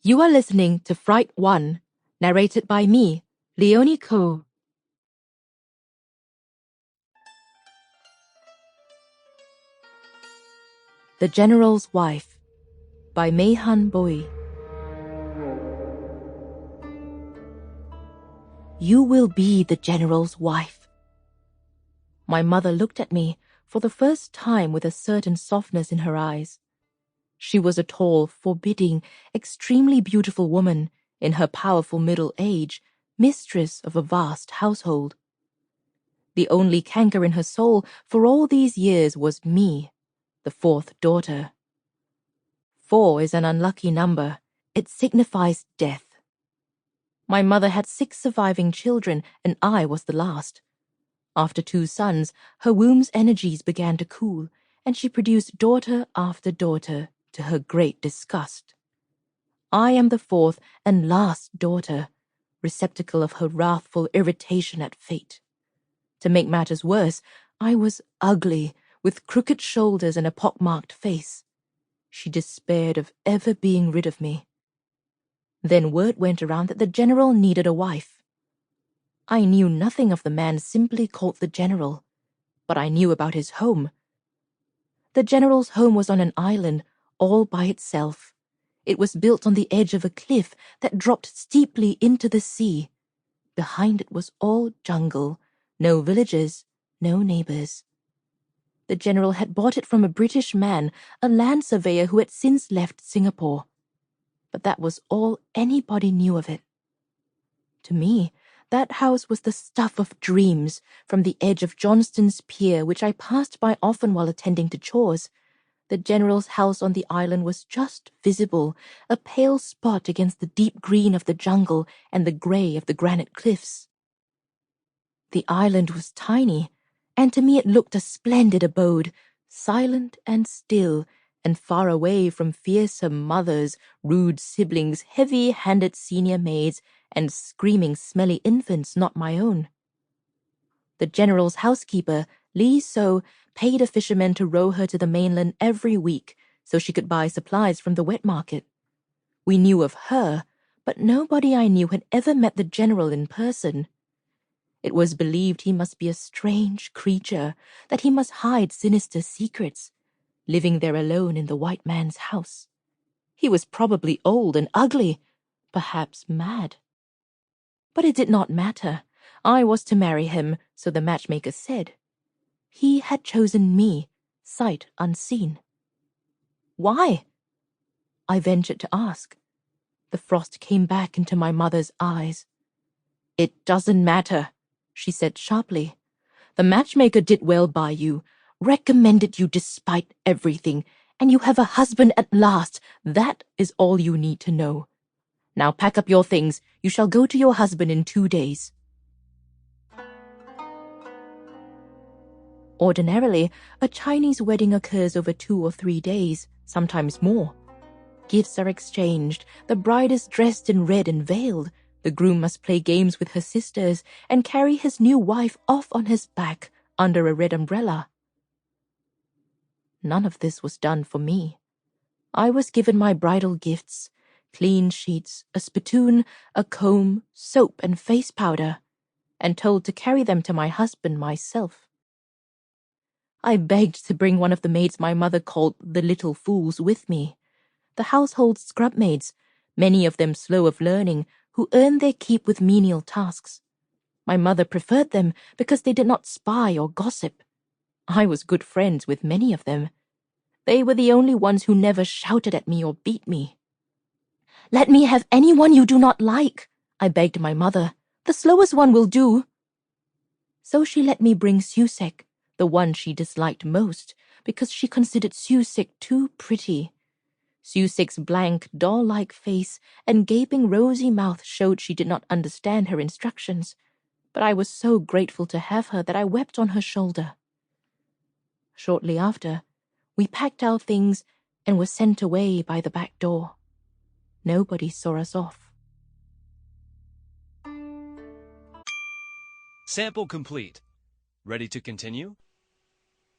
You are listening to Fright 1, narrated by me, Leonie Ko. The General's Wife by Meihan Boi. You will be the General's wife. My mother looked at me for the first time with a certain softness in her eyes. She was a tall, forbidding, extremely beautiful woman, in her powerful middle age, mistress of a vast household. The only canker in her soul for all these years was me, the fourth daughter. 4 is an unlucky number. It signifies death. My mother had 6 surviving children, and I was the last. After 2 sons, her womb's energies began to cool, and she produced daughter after daughter, to her great disgust. I am the 4th and last daughter, receptacle of her wrathful irritation at fate. To make matters worse, I was ugly, with crooked shoulders and a pockmarked face. She despaired of ever being rid of me. Then word went around that the General needed a wife. I knew nothing of the man simply called the General, but I knew about his home. The General's home was on an island, all by itself. It was built on the edge of a cliff that dropped steeply into the sea. Behind it was all jungle, no villages, no neighbors. The General had bought it from a British man, a land surveyor who had since left Singapore. But that was all anybody knew of it. To me, that house was the stuff of dreams. From the edge of Johnston's Pier, which I passed by often while attending to chores, the General's house on the island was just visible, a pale spot against the deep green of the jungle and the grey of the granite cliffs. The island was tiny, and to me it looked a splendid abode, silent and still, and far away from fearsome mothers, rude siblings, heavy-handed senior maids, and screaming smelly infants not my own. The General's housekeeper, Lee So, paid a fisherman to row her to the mainland every week so she could buy supplies from the wet market. We knew of her, but nobody I knew had ever met the General in person. It was believed he must be a strange creature, that he must hide sinister secrets, living there alone in the white man's house. He was probably old and ugly, perhaps mad. But it did not matter. I was to marry him, so the matchmaker said. He had chosen me, sight unseen. Why? I ventured to ask. The frost came back into my mother's eyes. It doesn't matter, she said sharply. The matchmaker did well by you, recommended you despite everything, and you have a husband at last. That is all you need to know. Now pack up your things. You shall go to your husband in 2 days. Ordinarily, a Chinese wedding occurs over 2 or 3 days, sometimes more. Gifts are exchanged, the bride is dressed in red and veiled, the groom must play games with her sisters and carry his new wife off on his back under a red umbrella. None of this was done for me. I was given my bridal gifts, clean sheets, a spittoon, a comb, soap and face powder, and told to carry them to my husband myself. I begged to bring one of the maids my mother called the little fools with me, the household scrub maids, many of them slow of learning, who earned their keep with menial tasks. My mother preferred them because they did not spy or gossip. I was good friends with many of them. They were the only ones who never shouted at me or beat me. Let me have anyone you do not like, I begged my mother. The slowest one will do. So she let me bring Susek, the one she disliked most, because she considered Susek too pretty. Susek's blank, doll-like face and gaping rosy mouth showed she did not understand her instructions, but I was so grateful to have her that I wept on her shoulder. Shortly after, we packed our things and were sent away by the back door. Nobody saw us off. Sample complete. Ready to continue?